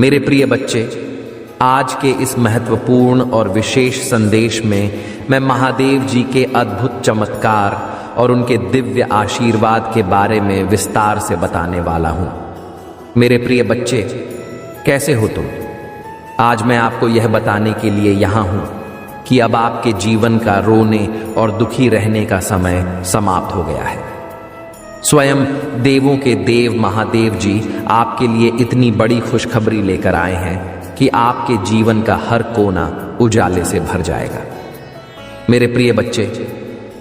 मेरे प्रिय बच्चे, आज के इस महत्वपूर्ण और विशेष संदेश में मैं महादेव जी के अद्भुत चमत्कार और उनके दिव्य आशीर्वाद के बारे में विस्तार से बताने वाला हूं। मेरे प्रिय बच्चे, कैसे हो तुम? आज मैं आपको यह बताने के लिए यहाँ हूं कि अब आपके जीवन का रोने और दुखी रहने का समय समाप्त हो गया है। स्वयं देवों के देव महादेव जी आपके लिए इतनी बड़ी खुशखबरी लेकर आए हैं कि आपके जीवन का हर कोना उजाले से भर जाएगा। मेरे प्रिय बच्चे,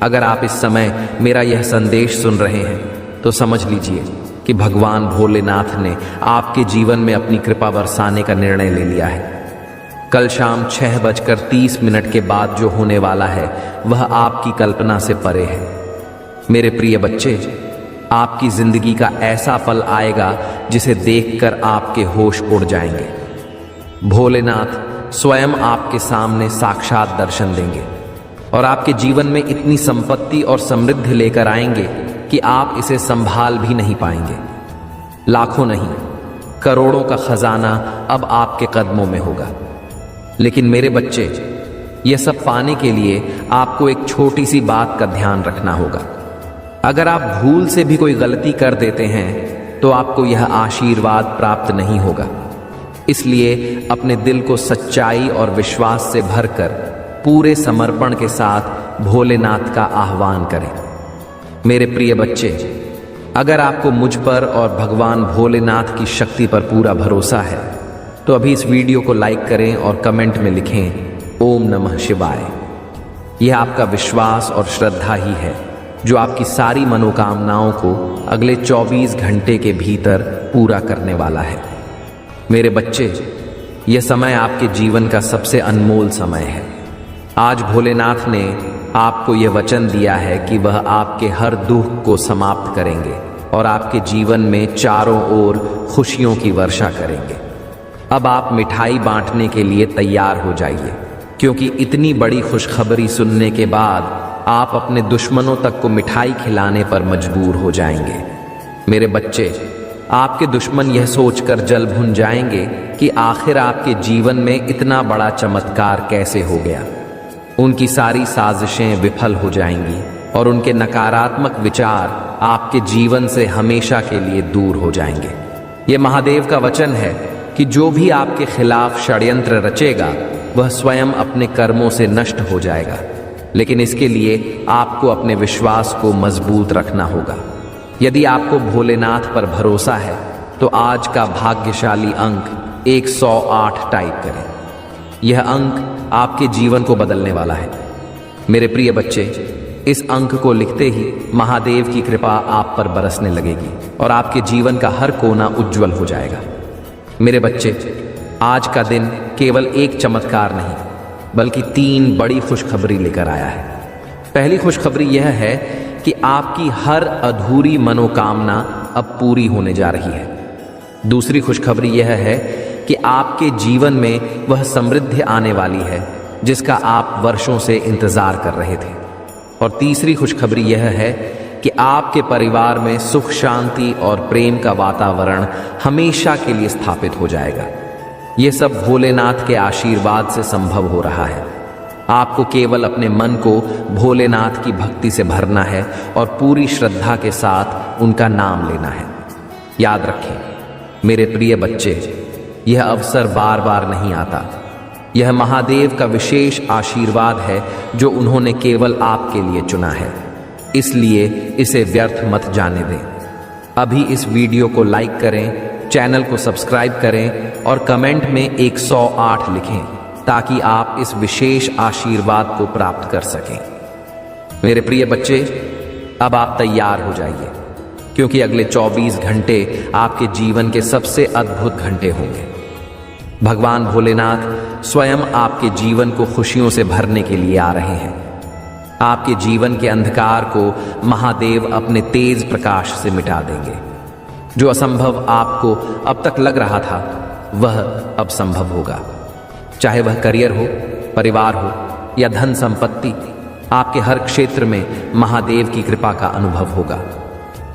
अगर आप इस समय मेरा यह संदेश सुन रहे हैं तो समझ लीजिए कि भगवान भोलेनाथ ने आपके जीवन में अपनी कृपा बरसाने का निर्णय ले लिया है। कल शाम 6:30 के बाद जो होने वाला है वह आपकी कल्पना से परे है। मेरे प्रिय बच्चे, आपकी जिंदगी का ऐसा पल आएगा जिसे देखकर आपके होश उड़ जाएंगे। भोलेनाथ स्वयं आपके सामने साक्षात दर्शन देंगे और आपके जीवन में इतनी संपत्ति और समृद्धि लेकर आएंगे कि आप इसे संभाल भी नहीं पाएंगे। लाखों नहीं, करोड़ों का खजाना अब आपके कदमों में होगा। लेकिन मेरे बच्चे, यह सब पाने के लिए आपको एक छोटी सी बात का ध्यान रखना होगा। अगर आप भूल से भी कोई गलती कर देते हैं तो आपको यह आशीर्वाद प्राप्त नहीं होगा। इसलिए अपने दिल को सच्चाई और विश्वास से भरकर पूरे समर्पण के साथ भोलेनाथ का आह्वान करें। मेरे प्रिय बच्चे, अगर आपको मुझ पर और भगवान भोलेनाथ की शक्ति पर पूरा भरोसा है तो अभी इस वीडियो को लाइक करें और कमेंट में लिखें ओम नमः शिवाय। यह आपका विश्वास और श्रद्धा ही है जो आपकी सारी मनोकामनाओं को अगले 24 घंटे के भीतर पूरा करने वाला है। मेरे बच्चे, यह समय आपके जीवन का सबसे अनमोल समय है। आज भोलेनाथ ने आपको यह वचन दिया है कि वह आपके हर दुख को समाप्त करेंगे और आपके जीवन में चारों ओर खुशियों की वर्षा करेंगे। अब आप मिठाई बांटने के लिए तैयार हो जाइए, क्योंकि इतनी बड़ी खुशखबरी सुनने के बाद आप अपने दुश्मनों तक को मिठाई खिलाने पर मजबूर हो जाएंगे। मेरे बच्चे, आपके दुश्मन यह सोचकर जल भुन जाएंगे कि आखिर आपके जीवन में इतना बड़ा चमत्कार कैसे हो गया। उनकी सारी साजिशें विफल हो जाएंगी और उनके नकारात्मक विचार आपके जीवन से हमेशा के लिए दूर हो जाएंगे। ये महादेव का वचन है कि जो भी आपके खिलाफ षड्यंत्र रचेगा वह स्वयं अपने कर्मों से नष्ट हो जाएगा। लेकिन इसके लिए आपको अपने विश्वास को मजबूत रखना होगा। यदि आपको भोलेनाथ पर भरोसा है तो आज का भाग्यशाली अंक 108 टाइप करें। यह अंक आपके जीवन को बदलने वाला है। मेरे प्रिय बच्चे, इस अंक को लिखते ही महादेव की कृपा आप पर बरसने लगेगी और आपके जीवन का हर कोना उज्जवल हो जाएगा। मेरे बच्चे, आज का दिन केवल एक चमत्कार नहीं बल्कि 3 बड़ी खुशखबरी लेकर आया है। पहली खुशखबरी यह है कि आपकी हर अधूरी मनोकामना अब पूरी होने जा रही है। दूसरी खुशखबरी यह है कि आपके जीवन में वह समृद्धि आने वाली है जिसका आप वर्षों से इंतजार कर रहे थे। और तीसरी खुशखबरी यह है कि आपके परिवार में सुख, शांति और प्रेम का वातावरण हमेशा के लिए स्थापित हो जाएगा। ये सब भोलेनाथ के आशीर्वाद से संभव हो रहा है। आपको केवल अपने मन को भोलेनाथ की भक्ति से भरना है और पूरी श्रद्धा के साथ उनका नाम लेना है। याद रखें मेरे प्रिय बच्चे, यह अवसर बार बार नहीं आता। यह महादेव का विशेष आशीर्वाद है जो उन्होंने केवल आपके लिए चुना है। इसलिए इसे व्यर्थ मत जाने दें। अभी इस वीडियो को लाइक करें, चैनल को सब्सक्राइब करें और कमेंट में 108 लिखें ताकि आप इस विशेष आशीर्वाद को प्राप्त कर सकें। मेरे प्रिय बच्चे, अब आप तैयार हो जाइए, क्योंकि अगले 24 घंटे आपके जीवन के सबसे अद्भुत घंटे होंगे। भगवान भोलेनाथ स्वयं आपके जीवन को खुशियों से भरने के लिए आ रहे हैं। आपके जीवन के अंधकार को महादेव अपने तेज प्रकाश से मिटा देंगे। जो असंभव आपको अब तक लग रहा था वह अब संभव होगा। चाहे वह करियर हो, परिवार हो या धन संपत्ति, आपके हर क्षेत्र में महादेव की कृपा का अनुभव होगा।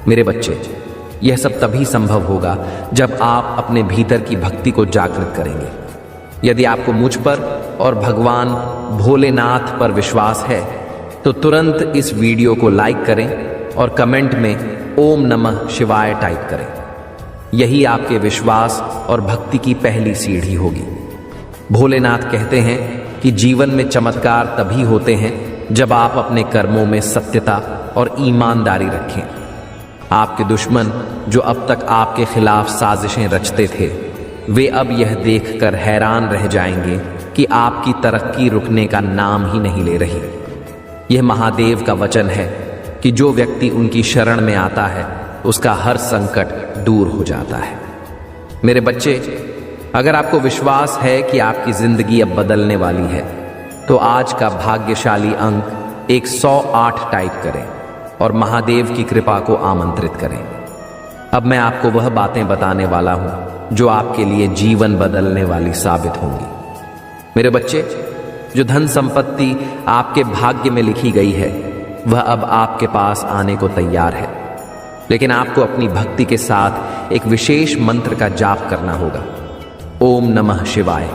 मेरे बच्चे, यह सब तभी संभव होगा जब आप अपने भीतर की भक्ति को जागृत करेंगे। यदि आपको मुझ पर और भगवान भोलेनाथ पर विश्वास है तो तुरंत इस वीडियो को लाइक करें और कमेंट में ओम नमः शिवाय टाइप करें। यही आपके विश्वास और भक्ति की पहली सीढ़ी होगी। भोलेनाथ कहते हैं कि जीवन में चमत्कार तभी होते हैं जब आप अपने कर्मों में सत्यता और ईमानदारी रखें। आपके दुश्मन जो अब तक आपके खिलाफ साजिशें रचते थे, वे अब यह देखकर हैरान रह जाएंगे कि आपकी तरक्की रुकने का नाम ही नहीं ले रही। यह महादेव का वचन है कि जो व्यक्ति उनकी शरण में आता है उसका हर संकट दूर हो जाता है। मेरे बच्चे, अगर आपको विश्वास है कि आपकी जिंदगी अब बदलने वाली है तो आज का भाग्यशाली अंक 108 टाइप करें और महादेव की कृपा को आमंत्रित करें। अब मैं आपको वह बातें बताने वाला हूं जो आपके लिए जीवन बदलने वाली साबित होंगी। मेरे बच्चे, जो धन संपत्ति आपके भाग्य में लिखी गई है वह अब आपके पास आने को तैयार है, लेकिन आपको अपनी भक्ति के साथ एक विशेष मंत्र का जाप करना होगा। ओम नमः शिवाय।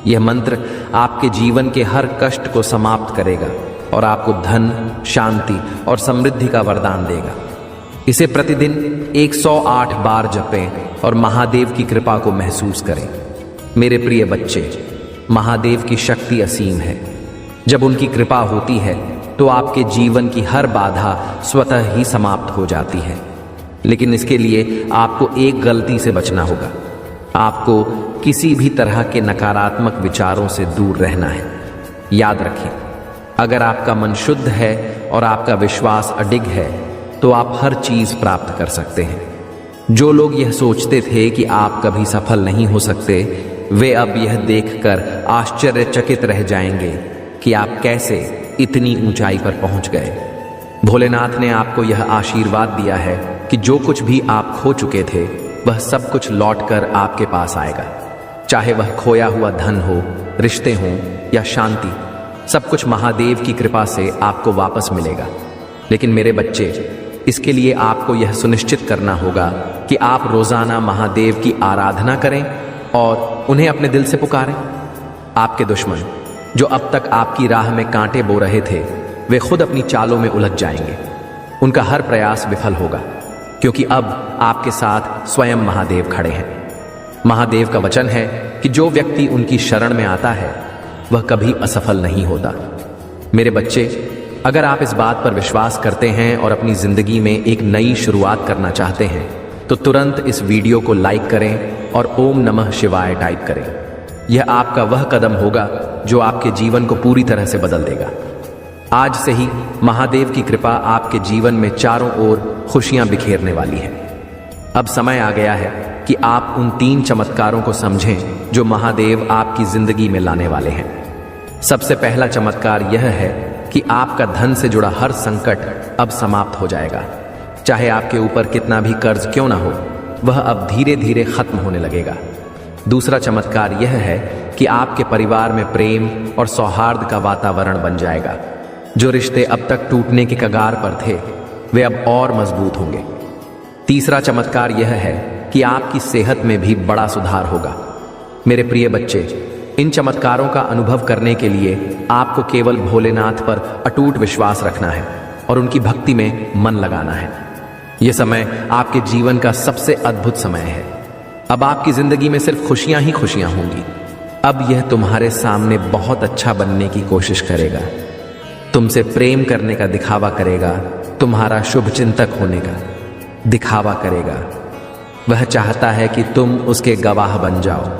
यह मंत्र आपके जीवन के हर कष्ट को समाप्त करेगा और आपको धन, शांति और समृद्धि का वरदान देगा। इसे प्रतिदिन 108 बार जपें और महादेव की कृपा को महसूस करें। मेरे प्रिय बच्चे, महादेव की शक्ति असीम है। जब उनकी कृपा होती है तो आपके जीवन की हर बाधा स्वतः ही समाप्त हो जाती है, लेकिन इसके लिए आपको एक गलती से बचना होगा। आपको किसी भी तरह के नकारात्मक विचारों से दूर रहना है। याद रखें, अगर आपका मन शुद्ध है और आपका विश्वास अडिग है तो आप हर चीज प्राप्त कर सकते हैं। जो लोग यह सोचते थे कि आप कभी सफल नहीं हो सकते, वे अब यह देखकर आश्चर्यचकित रह जाएंगे कि आप कैसे इतनी ऊंचाई पर पहुंच गए। भोलेनाथ ने आपको यह आशीर्वाद दिया है कि जो कुछ भी आप खो चुके थे वह सब कुछ लौटकर आपके पास आएगा। चाहे वह खोया हुआ धन हो, रिश्ते हों या शांति, सब कुछ महादेव की कृपा से आपको वापस मिलेगा। लेकिन मेरे बच्चे, इसके लिए आपको यह सुनिश्चित करना होगा कि आप रोजाना महादेव की आराधना करें और उन्हें अपने दिल से पुकारें। आपके दुश्मन जो अब तक आपकी राह में कांटे बो रहे थे, वे खुद अपनी चालों में उलझ जाएंगे। उनका हर प्रयास विफल होगा, क्योंकि अब आपके साथ स्वयं महादेव खड़े हैं। महादेव का वचन है कि जो व्यक्ति उनकी शरण में आता है वह कभी असफल नहीं होता। मेरे बच्चे, अगर आप इस बात पर विश्वास करते हैं और अपनी जिंदगी में एक नई शुरुआत करना चाहते हैं तो तुरंत इस वीडियो को लाइक करें और ओम नमः शिवाय टाइप करें। यह आपका वह कदम होगा जो आपके जीवन को पूरी तरह से बदल देगा। आज से ही महादेव की कृपा आपके जीवन में चारों ओर खुशियां बिखेरने वाली है। अब समय आ गया है कि आप उन 3 चमत्कारों को समझें जो महादेव आपकी जिंदगी में लाने वाले हैं। सबसे पहला चमत्कार यह है कि आपका धन से जुड़ा हर संकट अब समाप्त हो जाएगा। चाहे आपके ऊपर कितना भी कर्ज क्यों ना हो, वह अब धीरे धीरे खत्म होने लगेगा। दूसरा चमत्कार यह है कि आपके परिवार में प्रेम और सौहार्द का वातावरण बन जाएगा। जो रिश्ते अब तक टूटने के कगार पर थे, वे अब और मजबूत होंगे। तीसरा चमत्कार यह है कि आपकी सेहत में भी बड़ा सुधार होगा। मेरे प्रिय बच्चे, इन चमत्कारों का अनुभव करने के लिए आपको केवल भोलेनाथ पर अटूट विश्वास रखना है और उनकी भक्ति में मन लगाना है। यह समय आपके जीवन का सबसे अद्भुत समय है। अब आपकी जिंदगी में सिर्फ खुशियां ही खुशियां होंगी। अब यह तुम्हारे सामने बहुत अच्छा बनने की कोशिश करेगा, तुमसे प्रेम करने का दिखावा करेगा, तुम्हारा शुभ चिंतक होने का दिखावा करेगा। वह चाहता है कि तुम उसके गवाह बन जाओ,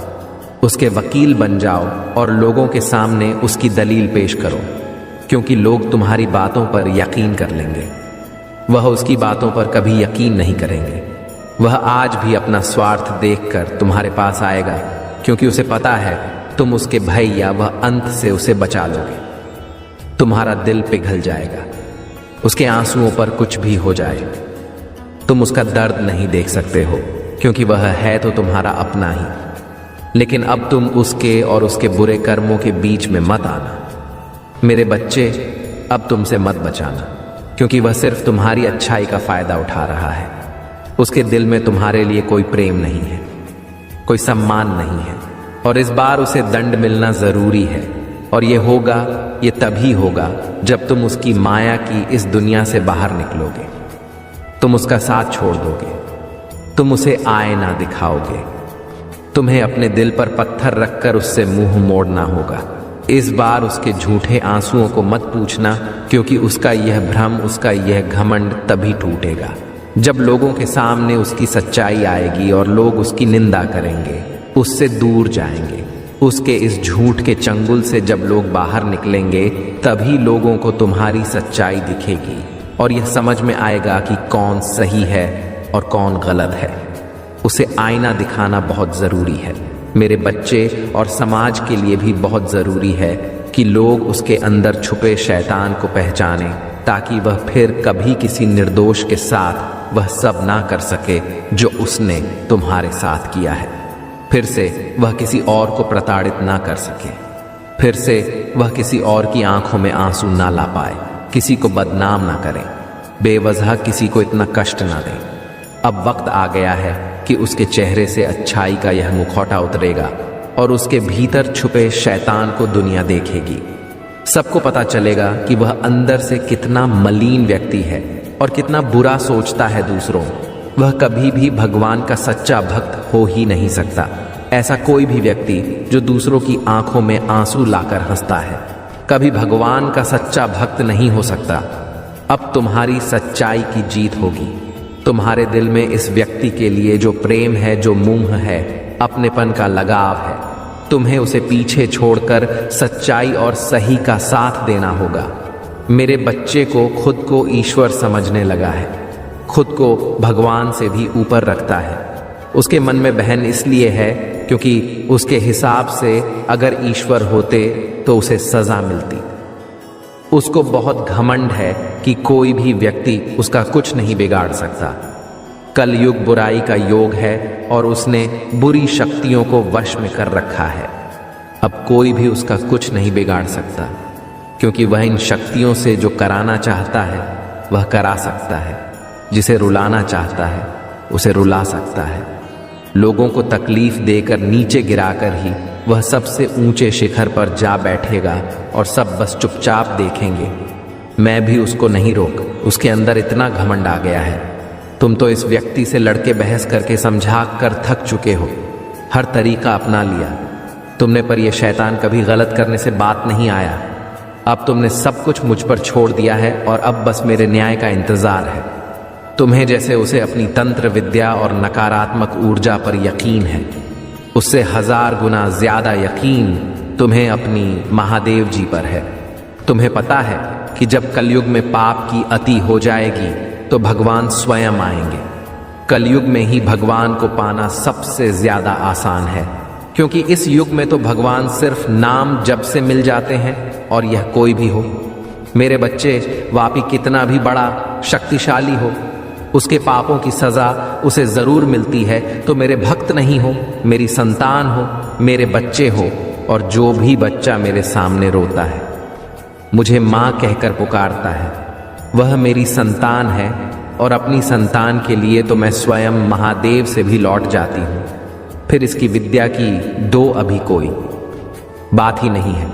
उसके वकील बन जाओ और लोगों के सामने उसकी दलील पेश करो, क्योंकि लोग तुम्हारी बातों पर यकीन कर लेंगे। वह उसकी बातों पर कभी यकीन नहीं करेंगे। वह आज भी अपना स्वार्थ देखकर तुम्हारे पास आएगा, क्योंकि उसे पता है तुम उसके भय या वह अंत से उसे बचा लोगे। तुम्हारा दिल पिघल जाएगा, उसके आंसुओं पर कुछ भी हो जाए। तुम उसका दर्द नहीं देख सकते हो, क्योंकि वह है तो तुम्हारा अपना ही। लेकिन अब तुम उसके और उसके बुरे कर्मों के बीच में मत आना। मेरे बच्चे, अब तुमसे मत बचाना, क्योंकि वह सिर्फ तुम्हारी अच्छाई का फायदा उठा रहा है। उसके दिल में तुम्हारे लिए कोई प्रेम नहीं है, कोई सम्मान नहीं है, और इस बार उसे दंड मिलना जरूरी है। और ये होगा, ये तभी होगा जब तुम उसकी माया की इस दुनिया से बाहर निकलोगे। तुम उसका साथ छोड़ दोगे, तुम उसे आईना दिखाओगे, तुम्हें अपने दिल पर पत्थर रखकर उससे मुंह मोड़ना होगा। इस बार उसके झूठे आंसुओं को मत पूछना, क्योंकि उसका यह भ्रम, उसका यह घमंड तभी टूटेगा जब लोगों के सामने उसकी सच्चाई आएगी और लोग उसकी निंदा करेंगे, उससे दूर जाएंगे। उसके इस झूठ के चंगुल से जब लोग बाहर निकलेंगे, तभी लोगों को तुम्हारी सच्चाई दिखेगी और यह समझ में आएगा कि कौन सही है और कौन गलत है। उसे आईना दिखाना बहुत ज़रूरी है। मेरे बच्चे और समाज के लिए भी बहुत ज़रूरी है कि लोग उसके अंदर छुपे शैतान को पहचानें, ताकि वह फिर कभी किसी निर्दोष के साथ वह सब ना कर सके जो उसने तुम्हारे साथ किया है। फिर से वह किसी और को प्रताड़ित ना कर सके, फिर से वह किसी और की आंखों में आंसू ना ला पाए, किसी को बदनाम ना करें, बेवजह किसी को इतना कष्ट ना दें। अब वक्त आ गया है कि उसके चेहरे से अच्छाई का यह मुखौटा उतरेगा और उसके भीतर छुपे शैतान को दुनिया देखेगी। सबको पता चलेगा कि वह अंदर से कितना मलीन व्यक्ति है और कितना बुरा सोचता है दूसरों। वह कभी भी भगवान का सच्चा भक्त हो ही नहीं सकता। ऐसा कोई भी व्यक्ति जो दूसरों की आंखों में आंसू लाकर हंसता है, कभी भगवान का सच्चा भक्त नहीं हो सकता। अब तुम्हारी सच्चाई की जीत होगी। तुम्हारे दिल में इस व्यक्ति के लिए जो प्रेम है, जो मोह है, अपनेपन का लगाव है, तुम्हें उसे पीछे छोड़कर सच्चाई और सही का साथ देना होगा। मेरे बच्चे को खुद को ईश्वर समझने लगा है, खुद को भगवान से भी ऊपर रखता है। उसके मन में बहन इसलिए है क्योंकि उसके हिसाब से अगर ईश्वर होते तो उसे सजा मिलती। उसको बहुत घमंड है कि कोई भी व्यक्ति उसका कुछ नहीं बिगाड़ सकता। कलयुग बुराई का योग है और उसने बुरी शक्तियों को वश में कर रखा है। अब कोई भी उसका कुछ नहीं बिगाड़ सकता, क्योंकि वह इन शक्तियों से जो कराना चाहता है वह करा सकता है, जिसे रुलाना चाहता है उसे रुला सकता है। लोगों को तकलीफ देकर नीचे गिराकर ही वह सबसे ऊंचे शिखर पर जा बैठेगा और सब बस चुपचाप देखेंगे। मैं भी उसको नहीं रोक, उसके अंदर इतना घमंड आ गया है। तुम तो इस व्यक्ति से लड़के बहस करके समझा कर थक चुके हो, हर तरीका अपना लिया तुमने, पर यह शैतान कभी गलत करने से बात नहीं आया। अब तुमने सब कुछ मुझ पर छोड़ दिया है और अब बस मेरे न्याय का इंतजार है। तुम्हें जैसे उसे अपनी तंत्र विद्या और नकारात्मक ऊर्जा पर यकीन है, उससे 1000 गुना ज्यादा यकीन तुम्हें अपनी महादेव जी पर है। तुम्हें पता है कि जब कलयुग में पाप की अति हो जाएगी तो भगवान स्वयं आएंगे। कलयुग में ही भगवान को पाना सबसे ज्यादा आसान है, क्योंकि इस युग में तो भगवान सिर्फ नाम जप से मिल जाते हैं, और यह कोई भी हो। मेरे बच्चे, वापी कितना भी बड़ा शक्तिशाली हो, उसके पापों की सजा उसे जरूर मिलती है। तो मेरे भक्त नहीं हो, मेरी संतान हो, मेरे बच्चे हो, और जो भी बच्चा मेरे सामने रोता है, मुझे माँ कहकर पुकारता है, वह मेरी संतान है। और अपनी संतान के लिए तो मैं स्वयं महादेव से भी लौट जाती हूँ। फिर इसकी विद्या की दो अभी कोई बात ही नहीं है।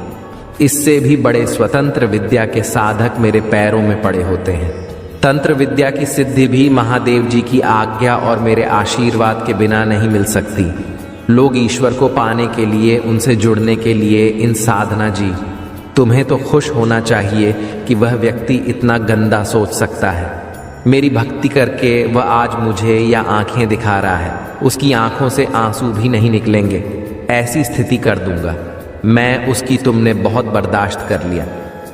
इससे भी बड़े स्वतंत्र विद्या के साधक मेरे पैरों में पड़े होते हैं। तंत्र विद्या की सिद्धि भी महादेव जी की आज्ञा और मेरे आशीर्वाद के बिना नहीं मिल सकती। लोग ईश्वर को पाने के लिए, उनसे जुड़ने के लिए इन साधना जी, तुम्हें तो खुश होना चाहिए कि वह व्यक्ति इतना गंदा सोच सकता है। मेरी भक्ति करके वह आज मुझे या आंखें दिखा रहा है, उसकी आंखों से आंसू भी नहीं निकलेंगे। ऐसी स्थिति कर दूंगा मैं उसकी। तुमने बहुत बर्दाश्त कर लिया।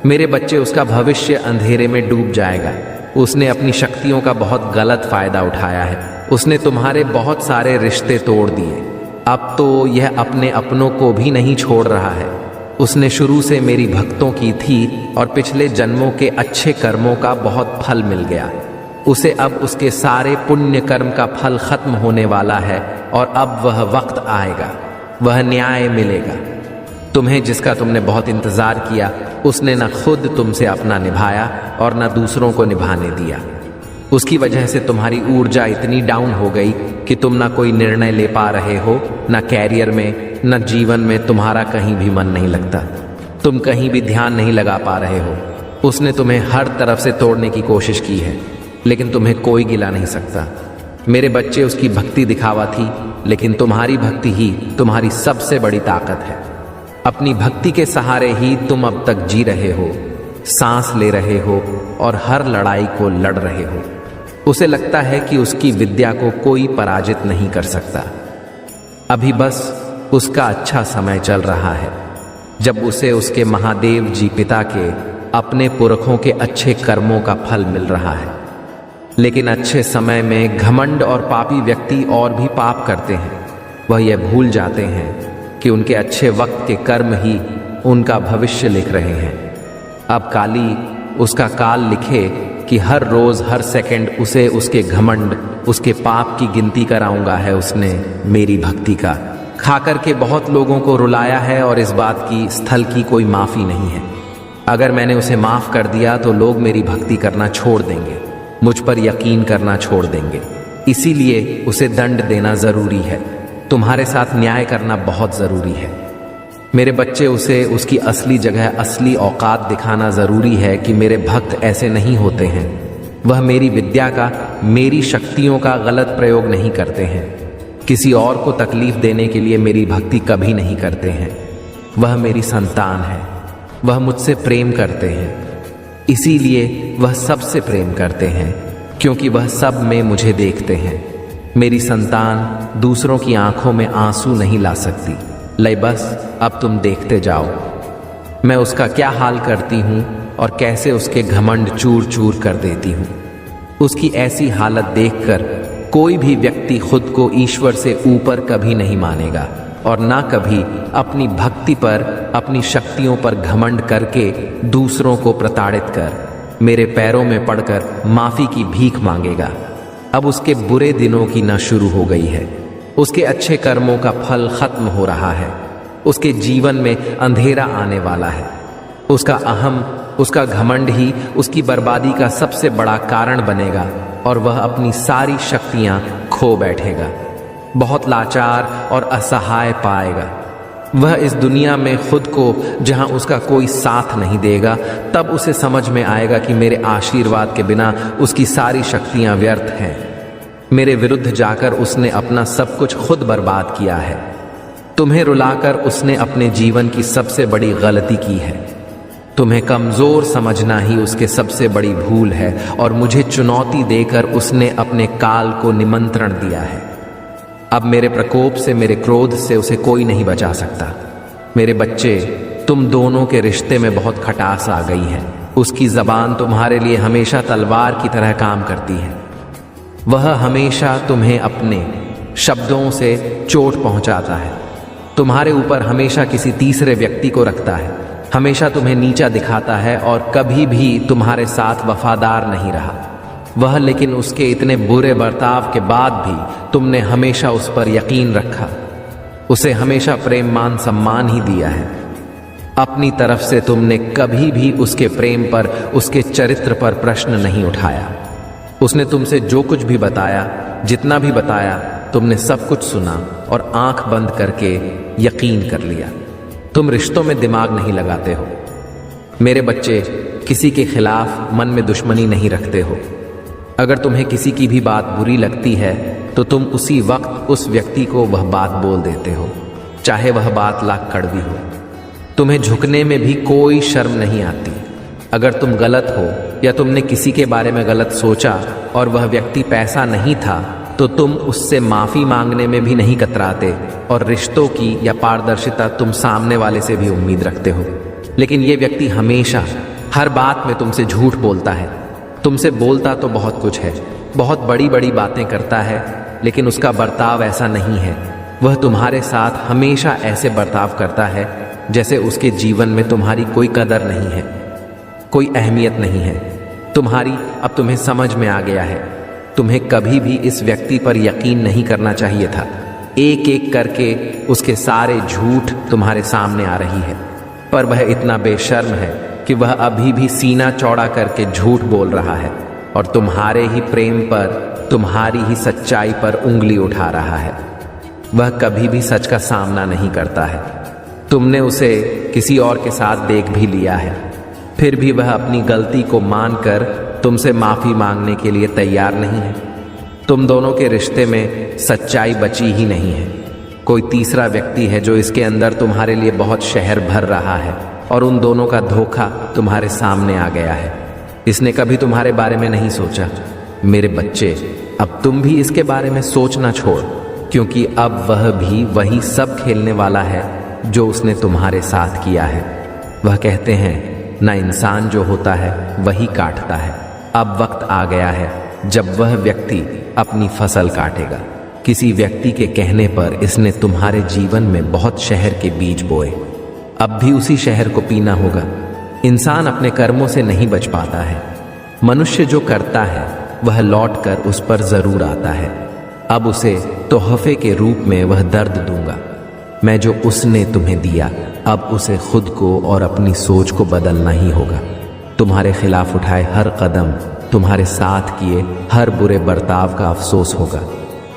मेरे बच्चे, उसका भविष्य अंधेरे में डूब जाएगा। उसने अपनी शक्तियों का बहुत गलत फायदा उठाया है। उसने तुम्हारे बहुत सारे रिश्ते तोड़ दिए। अब तो यह अपने अपनों को भी नहीं छोड़ रहा है। उसने शुरू से मेरी भक्तों की थी और पिछले जन्मों के अच्छे कर्मों का बहुत फल मिल गया। उसे अब उसके सारे पुण्य कर्म का फल खत्म होने वाला है और अब वह वक्त आएगा, वह न्याय मिलेगा। तुम्हें, जिसका तुमने बहुत इंतजार किया, उसने न खुद तुमसे अपना निभाया और न दूसरों को निभाने दिया। उसकी वजह से तुम्हारी ऊर्जा इतनी डाउन हो गई कि तुम ना कोई निर्णय ले पा रहे हो, ना कैरियर में, ना जीवन में तुम्हारा कहीं भी मन नहीं लगता। तुम कहीं भी ध्यान नहीं लगा पा रहे हो। उसने तुम्हें हर तरफ से तोड़ने की कोशिश की है, लेकिन तुम्हें कोई गिला नहीं सकता। मेरे बच्चे, उसकी भक्ति दिखावा थी, लेकिन तुम्हारी भक्ति ही तुम्हारी सबसे बड़ी ताकत है। अपनी भक्ति के सहारे ही तुम अब तक जी रहे हो, सांस ले रहे हो और हर लड़ाई को लड़ रहे हो। उसे लगता है कि उसकी विद्या को कोई पराजित नहीं कर सकता। अभी बस उसका अच्छा समय चल रहा है, जब उसे उसके महादेव जी पिता के, अपने पुरखों के अच्छे कर्मों का फल मिल रहा है। लेकिन अच्छे समय में घमंड और पापी व्यक्ति और भी पाप करते हैं। वह यह भूल जाते हैं कि उनके अच्छे वक्त के कर्म ही उनका भविष्य लिख रहे हैं। अब काली उसका काल लिखे कि हर रोज हर सेकंड उसे उसके घमंड, उसके पाप की गिनती कराऊंगा है उसने मेरी भक्ति का। खाकर के बहुत लोगों को रुलाया है और इस बात की स्थल की कोई माफी नहीं है। अगर मैंने उसे माफ कर दिया तो लोग मेरी भक्ति करना छोड़ देंगे, मुझ पर यकीन करना छोड़ देंगे। इसीलिए उसे दंड देना जरूरी है। तुम्हारे साथ न्याय करना बहुत जरूरी है। मेरे बच्चे, उसे उसकी असली जगह, असली औकात दिखाना जरूरी है कि मेरे भक्त ऐसे नहीं होते हैं। वह मेरी विद्या का, मेरी शक्तियों का गलत प्रयोग नहीं करते हैं। किसी और को तकलीफ देने के लिए मेरी भक्ति कभी नहीं करते हैं। वह मेरी संतान है, वह मुझसे प्रेम करते हैं। इसीलिए वह सबसे प्रेम करते हैं, क्योंकि वह सब में मुझे देखते हैं। मेरी संतान दूसरों की आंखों में आंसू नहीं ला सकती। ले बस, अब तुम देखते जाओ मैं उसका क्या हाल करती हूं और कैसे उसके घमंड चूर चूर कर देती हूं। उसकी ऐसी हालत देखकर कोई भी व्यक्ति खुद को ईश्वर से ऊपर कभी नहीं मानेगा और ना कभी अपनी भक्ति पर, अपनी शक्तियों पर घमंड करके दूसरों को प्रताड़ित कर मेरे पैरों में पड़कर माफी की भीख मांगेगा। अब उसके बुरे दिनों की न शुरू हो गई है। उसके अच्छे कर्मों का फल खत्म हो रहा है। उसके जीवन में अंधेरा आने वाला है। उसका अहम, उसका घमंड ही उसकी बर्बादी का सबसे बड़ा कारण बनेगा और वह अपनी सारी शक्तियां खो बैठेगा। बहुत लाचार और असहाय पाएगा। वह इस दुनिया में खुद को, जहां उसका कोई साथ नहीं देगा, तब उसे समझ में आएगा कि मेरे आशीर्वाद के बिना उसकी सारी शक्तियां व्यर्थ हैं। मेरे विरुद्ध जाकर उसने अपना सब कुछ खुद बर्बाद किया है। तुम्हें रुलाकर उसने अपने जीवन की सबसे बड़ी गलती की है। तुम्हें कमजोर समझना ही उसके सबसे बड़ी भूल है और मुझे चुनौती देकर उसने अपने काल को निमंत्रण दिया है। अब मेरे प्रकोप से, मेरे क्रोध से उसे कोई नहीं बचा सकता। मेरे बच्चे, तुम दोनों के रिश्ते में बहुत खटास आ गई है। उसकी जबान तुम्हारे लिए हमेशा तलवार की तरह काम करती है। वह हमेशा तुम्हें अपने शब्दों से चोट पहुंचाता है। तुम्हारे ऊपर हमेशा किसी तीसरे व्यक्ति को रखता है। हमेशा तुम्हें नीचा दिखाता है और कभी भी तुम्हारे साथ वफादार नहीं रहा। वह लेकिन उसके इतने बुरे बर्ताव के बाद भी तुमने हमेशा उस पर यकीन रखा। उसे हमेशा प्रेम, मान, सम्मान ही दिया है। अपनी तरफ से तुमने कभी भी उसके प्रेम पर, उसके चरित्र पर प्रश्न नहीं उठाया। उसने तुमसे जो कुछ भी बताया, जितना भी बताया, तुमने सब कुछ सुना और आंख बंद करके यकीन कर लिया। तुम रिश्तों में दिमाग नहीं लगाते हो। मेरे बच्चे, किसी के खिलाफ मन में दुश्मनी नहीं रखते हो। अगर तुम्हें किसी की भी बात बुरी लगती है तो तुम उसी वक्त उस व्यक्ति को वह बात बोल देते हो, चाहे वह बात लाख कड़वी हो। तुम्हें झुकने में भी कोई शर्म नहीं आती। अगर तुम गलत हो या तुमने किसी के बारे में गलत सोचा और वह व्यक्ति पैसा नहीं था, तो तुम उससे माफी मांगने में भी नहीं कतराते और रिश्तों की या पारदर्शिता तुम सामने वाले से भी उम्मीद रखते हो। लेकिन ये व्यक्ति हमेशा हर बात में तुमसे झूठ बोलता है। तुमसे बोलता तो बहुत कुछ है, बहुत बड़ी बड़ी बातें करता है, लेकिन उसका बर्ताव ऐसा नहीं है। वह तुम्हारे साथ हमेशा ऐसे बर्ताव करता है जैसे उसके जीवन में तुम्हारी कोई कदर नहीं है, कोई अहमियत नहीं है। तुम्हारी अब तुम्हें समझ में आ गया है। तुम्हें कभी भी इस व्यक्ति पर यकीन नहीं करना चाहिए था। एक एक करके उसके सारे झूठ तुम्हारे सामने आ रही है, पर वह इतना बेशर्म है कि वह अभी भी सीना चौड़ा करके झूठ बोल रहा है। और तुम्हारे ही प्रेम पर, तुम्हारी ही सच्चाई पर उंगली उठा रहा है। वह कभी भी सच का सामना नहीं करता है। तुमने उसे किसी और के साथ देख भी लिया है, फिर भी वह अपनी गलती को मानकर तुमसे माफी मांगने के लिए तैयार नहीं है। तुम दोनों के रिश्ते में सच्चाई बची ही नहीं है। कोई तीसरा व्यक्ति है जो इसके अंदर तुम्हारे लिए बहुत शहर भर रहा है और उन दोनों का धोखा तुम्हारे सामने आ गया है। इसने कभी तुम्हारे बारे में नहीं सोचा। मेरे बच्चे, अब तुम भी इसके बारे में सोचना छोड़, क्योंकि अब वह भी वही सब खेलने वाला है जो उसने तुम्हारे साथ किया है। वह कहते हैं ना, इंसान जो होता है वही काटता है। अब वक्त आ गया है जब वह व्यक्ति अपनी फसल काटेगा। किसी व्यक्ति के कहने पर इसने तुम्हारे जीवन में बहुत शहर के बीज बोए। अब भी उसी शहर को पीना होगा। इंसान अपने कर्मों से नहीं बच पाता है। मनुष्य जो करता है वह लौटकर उस पर जरूर आता है। अब उसे तोहफे के रूप में वह दर्द दूंगा। मैं जो उसने तुम्हें दिया, अब उसे खुद को और अपनी सोच को बदलना ही होगा। तुम्हारे खिलाफ उठाए हर कदम, तुम्हारे साथ किए हर बुरे बर्ताव का अफसोस होगा।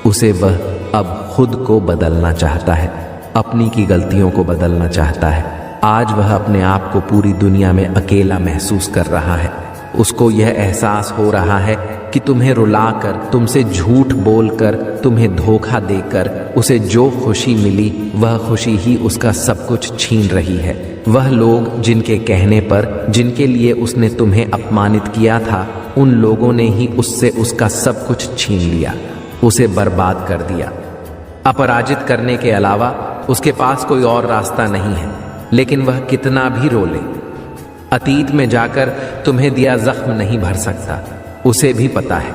उसे वह अब खुद को बदलना चाहता है, अपनी की गलतियों को बदलना चाहता है। आज वह अपने आप को पूरी दुनिया में अकेला महसूस कर रहा है। उसको यह एहसास हो रहा है कि तुम्हें रुलाकर, तुमसे झूठ बोलकर, तुम्हें धोखा देकर उसे जो खुशी मिली वह खुशी ही उसका सब कुछ छीन रही है। वह लोग जिनके कहने पर, जिनके लिए उसने तुम्हें अपमानित किया था, उन लोगों ने ही उससे उसका सब कुछ छीन लिया, उसे बर्बाद कर दिया। अपराजित करने के अलावा उसके पास कोई और रास्ता नहीं है। लेकिन वह कितना भी रो ले, अतीत में जाकर तुम्हें दिया जख्म नहीं भर सकता। उसे भी पता है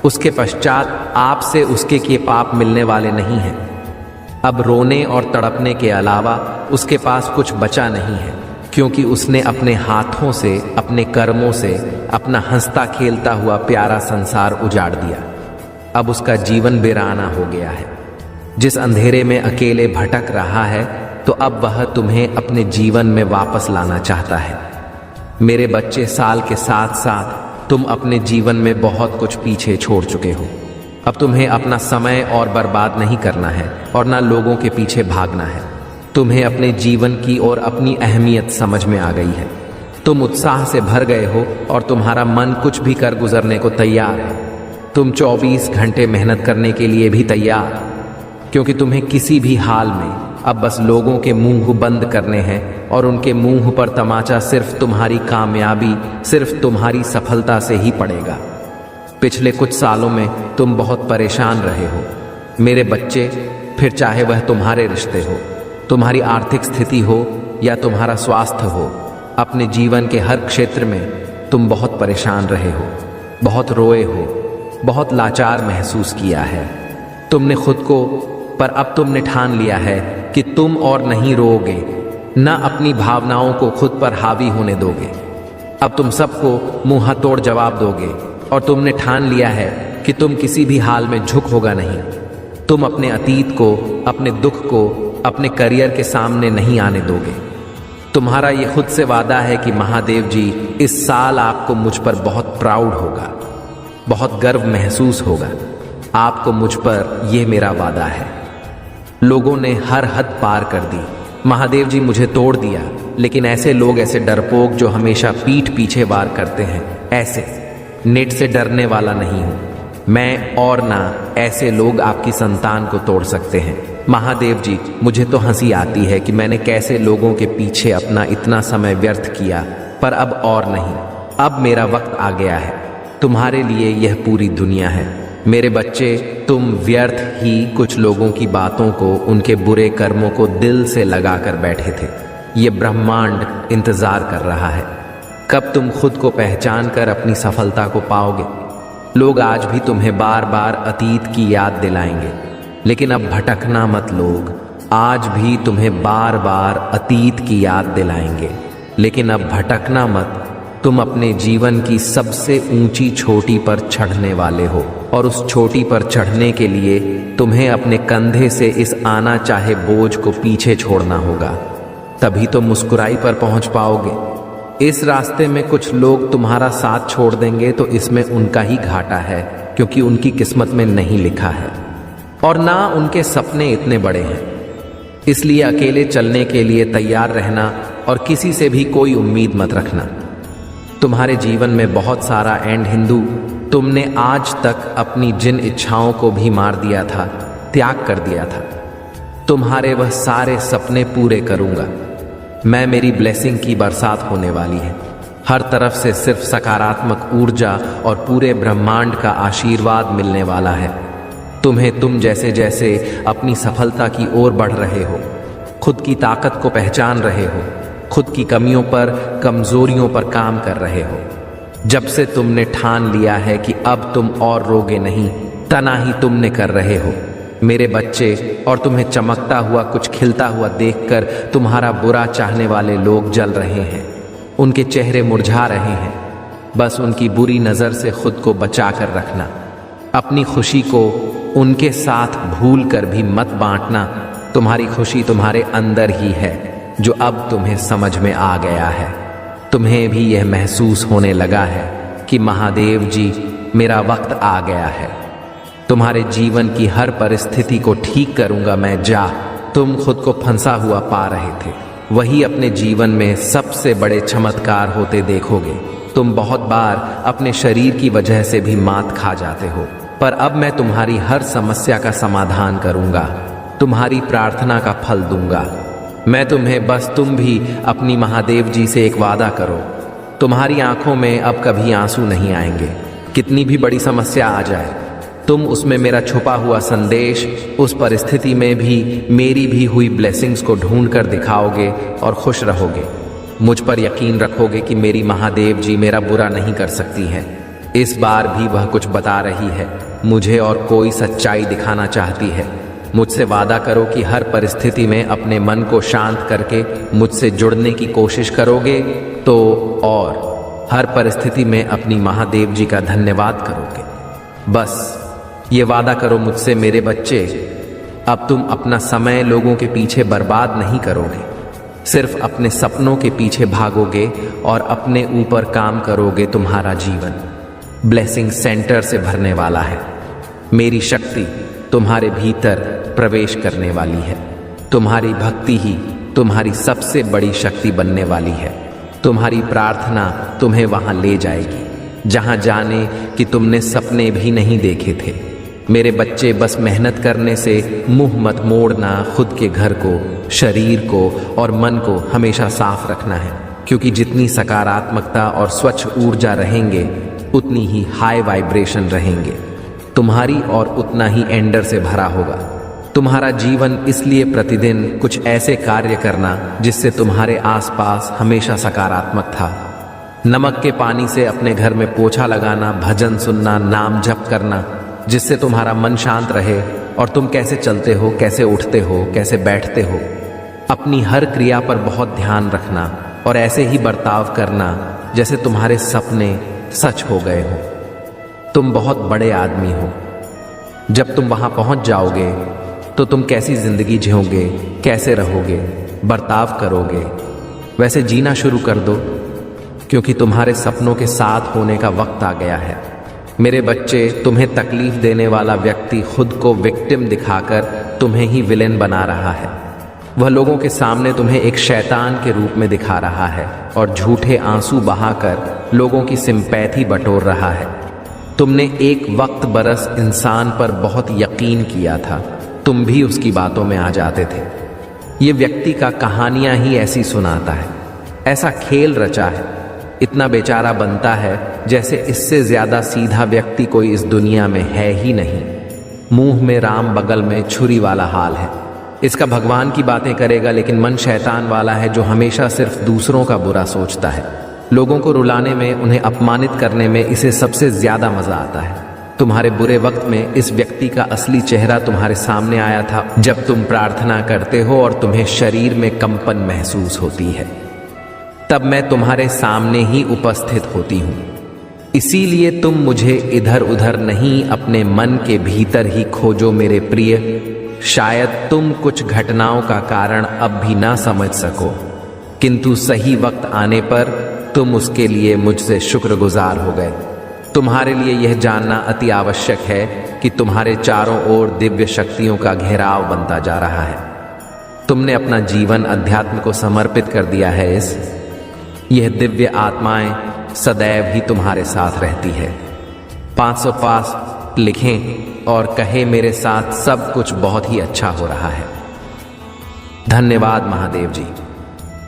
उसके पश्चात आपसे उसके किए पाप मिलने वाले नहीं हैं। अब रोने और तड़पने के अलावा उसके पास कुछ बचा नहीं है, क्योंकि उसने अपने हाथों से, अपने कर्मों से अपना हंसता खेलता हुआ प्यारा संसार उजाड़ दिया। अब उसका जीवन वीराना हो गया है। जिस अंधेरे में अकेले भटक रहा है, तो अब वह तुम्हें अपने जीवन में वापस लाना चाहता है। मेरे बच्चे, साल के साथ साथ तुम अपने जीवन में बहुत कुछ पीछे छोड़ चुके हो। अब तुम्हें अपना समय और बर्बाद नहीं करना है और ना लोगों के पीछे भागना है। तुम्हें अपने जीवन की और अपनी अहमियत समझ में आ गई है। तुम उत्साह से भर गए हो और तुम्हारा मन कुछ भी कर गुजरने को तैयार है। तुम 24 घंटे मेहनत करने के लिए भी तैयार, क्योंकि तुम्हें किसी भी हाल में अब बस लोगों के मुंह बंद करने हैं और उनके मुंह पर तमाचा सिर्फ तुम्हारी कामयाबी, सिर्फ तुम्हारी सफलता से ही पड़ेगा। पिछले कुछ सालों में तुम बहुत परेशान रहे हो मेरे बच्चे, फिर चाहे वह तुम्हारे रिश्ते हो, तुम्हारी आर्थिक स्थिति हो या तुम्हारा स्वास्थ्य हो, अपने जीवन के हर क्षेत्र में तुम बहुत परेशान रहे हो, बहुत रोए हो, बहुत लाचार महसूस किया है तुमने खुद को। पर अब तुमने ठान लिया है कि तुम और नहीं रोओगे, न अपनी भावनाओं को खुद पर हावी होने दोगे। अब तुम सबको मुंह तोड़ जवाब दोगे और तुमने ठान लिया है कि तुम किसी भी हाल में झुक होगा नहीं। तुम अपने अतीत को, अपने दुख को अपने करियर के सामने नहीं आने दोगे। तुम्हारा ये खुद से वादा है कि महादेव जी, इस साल आपको मुझ पर बहुत प्राउड होगा, बहुत गर्व महसूस होगा। आपको मुझ पर यह मेरा वादा है। लोगों ने हर हद पार कर दी, महादेव जी मुझे तोड़ दिया, लेकिन ऐसे लोग, ऐसे डरपोक जो हमेशा पीठ पीछे वार करते हैं, ऐसे नेट से डरने वाला नहीं हूं मैं, और ना ऐसे लोग आपकी संतान को तोड़ सकते हैं। महादेव जी, मुझे तो हंसी आती है कि मैंने कैसे लोगों के पीछे अपना इतना समय व्यर्थ किया, पर अब और नहीं। अब मेरा वक्त आ गया है। तुम्हारे लिए यह पूरी दुनिया है। मेरे बच्चे, तुम व्यर्थ ही कुछ लोगों की बातों को, उनके बुरे कर्मों को दिल से लगा कर बैठे थे। ये ब्रह्मांड इंतजार कर रहा है कब तुम खुद को पहचान कर अपनी सफलता को पाओगे। लोग आज भी तुम्हें बार बार अतीत की याद दिलाएंगे, लेकिन अब भटकना मत। लोग आज भी तुम्हें बार बार अतीत की याद दिलाएंगे, लेकिन अब भटकना मत। तुम अपने जीवन की सबसे ऊंची चोटी पर चढ़ने वाले हो, और उस चोटी पर चढ़ने के लिए तुम्हें अपने कंधे से इस आना चाहे बोझ को पीछे छोड़ना होगा। तभी तो मुस्कुराई पर पहुंच पाओगे। इस रास्ते में कुछ लोग तुम्हारा साथ छोड़ देंगे तो इसमें उनका ही घाटा है, क्योंकि उनकी किस्मत में नहीं लिखा है और ना उनके सपने इतने बड़े हैं। इसलिए अकेले चलने के लिए तैयार रहना और किसी से भी कोई उम्मीद मत रखना। तुम्हारे जीवन में बहुत सारा एंड हिंदू, तुमने आज तक अपनी जिन इच्छाओं को भी मार दिया था, त्याग कर दिया था। तुम्हारे वह सारे सपने पूरे करूंगा मैं। मेरी ब्लेसिंग की बरसात होने वाली है। हर तरफ से सिर्फ सकारात्मक ऊर्जा और पूरे ब्रह्मांड का आशीर्वाद मिलने वाला है तुम्हें। तुम जैसे जैसे अपनी सफलता की ओर बढ़ रहे हो, खुद की ताकत को पहचान रहे हो, खुद की कमियों पर, कमजोरियों पर काम कर रहे हो। जब से तुमने ठान लिया है कि अब तुम और रोगे नहीं, तना ही तुमने कर रहे हो मेरे बच्चे। और तुम्हें चमकता हुआ, कुछ खिलता हुआ देखकर तुम्हारा बुरा चाहने वाले लोग जल रहे हैं, उनके चेहरे मुरझा रहे हैं। बस उनकी बुरी नजर से खुद को बचा कर रखना। अपनी खुशी को उनके साथ भूल कर भी मत बांटना। तुम्हारी खुशी तुम्हारे अंदर ही है, जो अब तुम्हें समझ में आ गया है। तुम्हें भी यह महसूस होने लगा है कि महादेव जी, मेरा वक्त आ गया है। तुम्हारे जीवन की हर परिस्थिति को ठीक करूंगा मैं। जा, तुम खुद को फंसा हुआ पा रहे थे, वही अपने जीवन में सबसे बड़े चमत्कार होते देखोगे। तुम बहुत बार अपने शरीर की वजह से भी मात खा जाते हो, पर अब मैं तुम्हारी हर समस्या का समाधान करूंगा, तुम्हारी प्रार्थना का फल दूंगा मैं तुम्हें। बस तुम भी अपनी महादेव जी से एक वादा करो, तुम्हारी आंखों में अब कभी आंसू नहीं आएंगे। कितनी भी बड़ी समस्या आ जाए, तुम उसमें मेरा छुपा हुआ संदेश, उस परिस्थिति में भी मेरी भी हुई ब्लेसिंग्स को ढूंढ कर दिखाओगे और खुश रहोगे। मुझ पर यकीन रखोगे कि मेरी महादेव जी मेरा बुरा नहीं कर सकती हैं। इस बार भी वह कुछ बता रही है मुझे और कोई सच्चाई दिखाना चाहती है। मुझसे वादा करो कि हर परिस्थिति में अपने मन को शांत करके मुझसे जुड़ने की कोशिश करोगे तो, और हर परिस्थिति में अपनी महादेव जी का धन्यवाद करोगे। बस ये वादा करो मुझसे मेरे बच्चे, अब तुम अपना समय लोगों के पीछे बर्बाद नहीं करोगे, सिर्फ अपने सपनों के पीछे भागोगे और अपने ऊपर काम करोगे। तुम्हारा जीवन ब्लेसिंग सेंटर से भरने वाला है। मेरी शक्ति तुम्हारे भीतर प्रवेश करने वाली है। तुम्हारी भक्ति ही तुम्हारी सबसे बड़ी शक्ति बनने वाली है। तुम्हारी प्रार्थना तुम्हें वहां ले जाएगी जहां जाने कि तुमने सपने भी नहीं देखे थे। मेरे बच्चे, बस मेहनत करने से मुंह मत मोड़ना। खुद के घर को, शरीर को और मन को हमेशा साफ रखना है, क्योंकि जितनी सकारात्मकता और स्वच्छ ऊर्जा रहेंगे उतनी ही हाई वाइब्रेशन रहेंगे तुम्हारी, और उतना ही एंडर से भरा होगा तुम्हारा जीवन। इसलिए प्रतिदिन कुछ ऐसे कार्य करना जिससे तुम्हारे आसपास हमेशा सकारात्मक था। नमक के पानी से अपने घर में पोछा लगाना, भजन सुनना, नाम जप करना, जिससे तुम्हारा मन शांत रहे और तुम कैसे चलते हो, कैसे उठते हो, कैसे बैठते हो। अपनी हर क्रिया पर बहुत ध्यान रखना और ऐसे ही बर्ताव करना जैसे तुम्हारे सपने सच हो गए हो। तुम बहुत बड़े आदमी हो। जब तुम वहां पहुंच जाओगे तो तुम कैसी जिंदगी जियोगे, कैसे रहोगे, बर्ताव करोगे, वैसे जीना शुरू कर दो, क्योंकि तुम्हारे सपनों के साथ होने का वक्त आ गया है। मेरे बच्चे, तुम्हें तकलीफ देने वाला व्यक्ति खुद को विक्टिम दिखाकर तुम्हें ही विलेन बना रहा है। वह लोगों के सामने तुम्हें एक शैतान के रूप में दिखा रहा है और झूठे आंसू बहाकर लोगों की सिंपैथी बटोर रहा है। तुमने एक वक्त बरस इंसान पर बहुत यकीन किया था, तुम भी उसकी बातों में आ जाते थे। ये व्यक्ति का कहानियां ही ऐसी सुनाता है, ऐसा खेल रचा है, इतना बेचारा बनता है जैसे इससे ज्यादा सीधा व्यक्ति कोई इस दुनिया में है ही नहीं। मुंह में राम, बगल में छुरी वाला हाल है। इसका भगवान की बातें करेगा, लेकिन मन शैतान वाला है जो हमेशा सिर्फ दूसरों का बुरा सोचता है। लोगों को रुलाने में, उन्हें अपमानित करने में इसे सबसे ज्यादा मजा आता है। तुम्हारे बुरे वक्त में इस व्यक्ति का असली चेहरा तुम्हारे सामने आया था, जब तुम प्रार्थना करते हो और तुम्हें शरीर में कंपन महसूस होती है, तब मैं तुम्हारे सामने ही उपस्थित होती हूं। इसीलिए तुम मुझे इधर उधर नहीं, अपने मन के भीतर ही खोजो मेरे प्रिय। शायद तुम कुछ घटनाओं का कारण अब भी ना समझ सको, किंतु सही वक्त आने पर तुम उसके लिए मुझसे शुक्रगुजार हो गए। तुम्हारे लिए यह जानना अति आवश्यक है कि तुम्हारे चारों ओर दिव्य शक्तियों का घेराव बनता जा रहा है। तुमने अपना जीवन अध्यात्म को समर्पित कर दिया है। यह दिव्य आत्माएं सदैव ही तुम्हारे साथ रहती है। 505 लिखें और कहे, मेरे साथ सब कुछ बहुत ही अच्छा हो रहा है। धन्यवाद महादेव जी।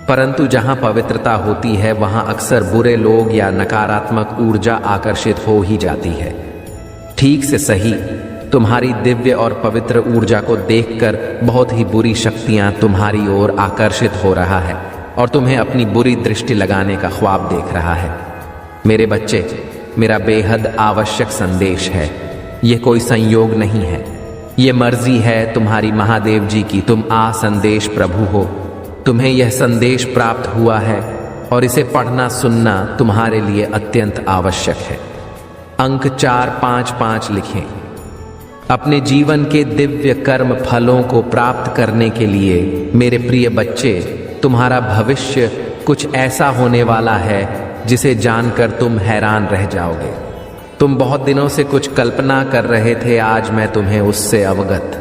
परंतु जहां पवित्रता होती है वहां अक्सर बुरे लोग या नकारात्मक ऊर्जा आकर्षित हो ही जाती है। ठीक से सही, तुम्हारी दिव्य और पवित्र ऊर्जा को देखकर बहुत ही बुरी शक्तियां तुम्हारी ओर आकर्षित हो रहा है और तुम्हें अपनी बुरी दृष्टि लगाने का ख्वाब देख रहा है। मेरे बच्चे, मेरा बेहद आवश्यक संदेश है। यह कोई संयोग नहीं है, ये मर्जी है तुम्हारी महादेव जी की। तुम संदेश प्रभु हो। तुम्हें यह संदेश प्राप्त हुआ है और इसे पढ़ना सुनना तुम्हारे लिए अत्यंत आवश्यक है। अंक 455 लिखें। अपने जीवन के दिव्य कर्म फलों को प्राप्त करने के लिए मेरे प्रिय बच्चे, तुम्हारा भविष्य कुछ ऐसा होने वाला है जिसे जानकर तुम हैरान रह जाओगे। तुम बहुत दिनों से कुछ कल्पना कर रहे थे, आज मैं तुम्हें उससे अवगत।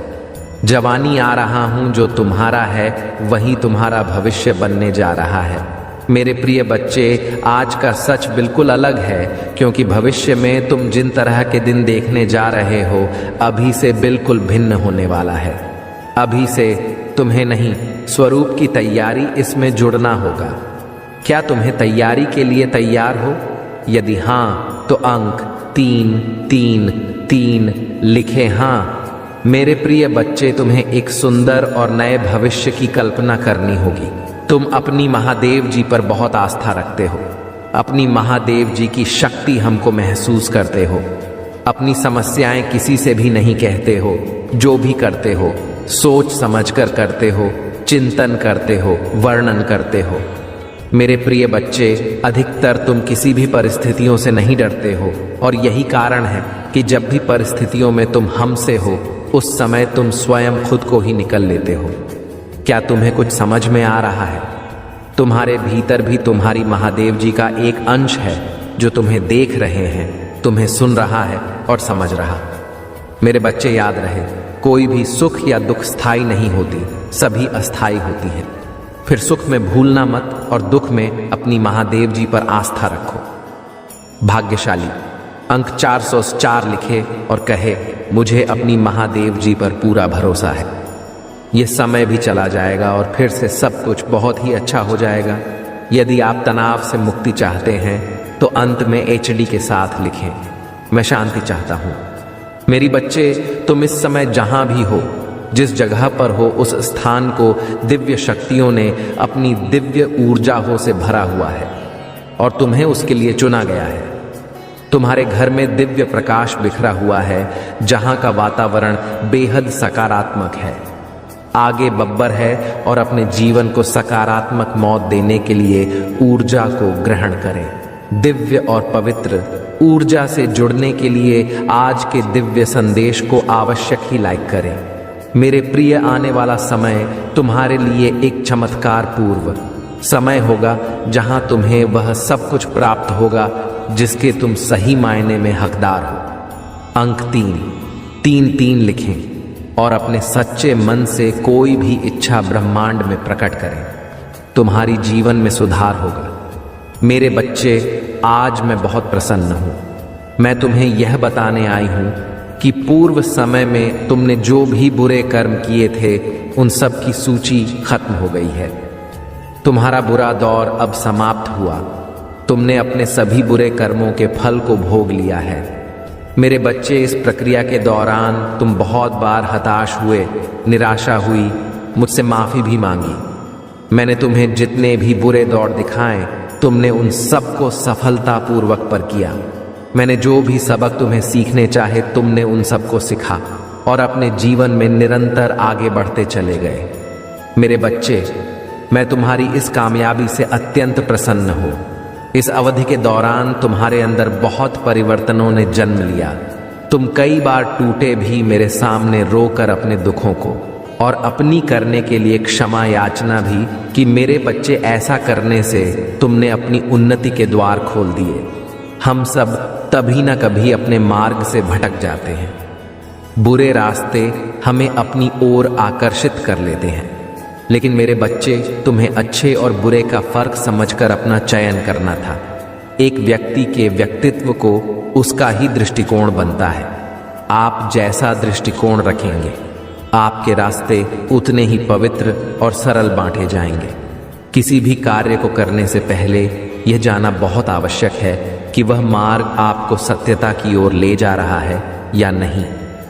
जवानी आ रहा हूं, जो तुम्हारा है वही तुम्हारा भविष्य बनने जा रहा है। मेरे प्रिय बच्चे, आज का सच बिल्कुल अलग है, क्योंकि भविष्य में तुम जिन तरह के दिन देखने जा रहे हो अभी से बिल्कुल भिन्न होने वाला है। अभी से तुम्हें नहीं, स्वरूप की तैयारी इसमें जुड़ना होगा। क्या तुम्हें तैयारी के लिए तैयार हो? यदि हाँ, तो अंक 333 लिखे। हाँ मेरे प्रिय बच्चे, तुम्हें एक सुंदर और नए भविष्य की कल्पना करनी होगी। तुम अपनी महादेव जी पर बहुत आस्था रखते हो। अपनी महादेव जी की शक्ति हमको महसूस करते हो। अपनी समस्याएं किसी से भी नहीं कहते हो। जो भी करते हो सोच समझकर करते हो, चिंतन करते हो, वर्णन करते हो। मेरे प्रिय बच्चे, अधिकतर तुम किसी भी परिस्थितियों से नहीं डरते हो और यही कारण है कि जब भी परिस्थितियों में तुम हमसे हो उस समय तुम स्वयं खुद को ही निकल लेते हो। क्या तुम्हें कुछ समझ में आ रहा है? तुम्हारे भीतर भी तुम्हारी महादेव जी का एक अंश है जो तुम्हें देख रहे हैं, तुम्हें सुन रहा है और समझ रहा। मेरे बच्चे, याद रहे, कोई भी सुख या दुख स्थायी नहीं होती, सभी अस्थायी होती है। फिर सुख में भूलना मत और दुख में अपनी महादेव जी पर आस्था रखो। भाग्यशाली अंक 404 लिखे और कहे, मुझे अपनी महादेव जी पर पूरा भरोसा है। यह समय भी चला जाएगा और फिर से सब कुछ बहुत ही अच्छा हो जाएगा। यदि आप तनाव से मुक्ति चाहते हैं तो अंत में HD के साथ लिखें, मैं शांति चाहता हूं। मेरी बच्चे, तुम इस समय जहां भी हो, जिस जगह पर हो, उस स्थान को दिव्य शक्तियों ने अपनी दिव्य ऊर्जाओं से भरा हुआ है और तुम्हें उसके लिए चुना गया है। तुम्हारे घर में दिव्य प्रकाश बिखरा हुआ है, जहां का वातावरण बेहद सकारात्मक है। आगे बब्बर है और अपने जीवन को सकारात्मक मौत देने के लिए ऊर्जा को ग्रहण करें। दिव्य और पवित्र ऊर्जा से जुड़ने के लिए आज के दिव्य संदेश को आवश्यक ही लाइक करें। मेरे प्रिय, आने वाला समय तुम्हारे लिए एक चमत्कार पूर्व समय होगा जहां तुम्हें वह सब कुछ प्राप्त होगा जिसके तुम सही मायने में हकदार हो। अंक 333 लिखें और अपने सच्चे मन से कोई भी इच्छा ब्रह्मांड में प्रकट करें। तुम्हारी जीवन में सुधार होगा। मेरे बच्चे, आज मैं बहुत प्रसन्न हूं। मैं तुम्हें यह बताने आई हूं कि पूर्व समय में तुमने जो भी बुरे कर्म किए थे उन सब की सूची खत्म हो गई है। तुम्हारा बुरा दौर अब समाप्त हुआ। तुमने अपने सभी बुरे कर्मों के फल को भोग लिया है। मेरे बच्चे, इस प्रक्रिया के दौरान तुम बहुत बार हताश हुए, निराशा हुई, मुझसे माफ़ी भी मांगी। मैंने तुम्हें जितने भी बुरे दौर दिखाए, तुमने उन सब को सफलतापूर्वक पर किया। मैंने जो भी सबक तुम्हें सीखने चाहे, तुमने उन सबको सीखा और अपने जीवन में निरंतर आगे बढ़ते चले गए। मेरे बच्चे, मैं तुम्हारी इस कामयाबी से अत्यंत प्रसन्न हूँ। इस अवधि के दौरान तुम्हारे अंदर बहुत परिवर्तनों ने जन्म लिया। तुम कई बार टूटे भी मेरे सामने रोकर अपने दुखों को, और अपनी करने के लिए क्षमा याचना भी कि मेरे बच्चे ऐसा करने से तुमने अपनी उन्नति के द्वार खोल दिए। हम सब तभी न कभी अपने मार्ग से भटक जाते हैं। बुरे रास्ते हमें अपनी ओर आकर्षित कर लेते हैं, लेकिन मेरे बच्चे तुम्हें अच्छे और बुरे का फर्क समझकर अपना चयन करना था। एक व्यक्ति के व्यक्तित्व को उसका ही दृष्टिकोण बनता है। आप जैसा दृष्टिकोण रखेंगे, आपके रास्ते उतने ही पवित्र और सरल बांटे जाएंगे। किसी भी कार्य को करने से पहले यह जानना बहुत आवश्यक है कि वह मार्ग आपको सत्यता की ओर ले जा रहा है या नहीं।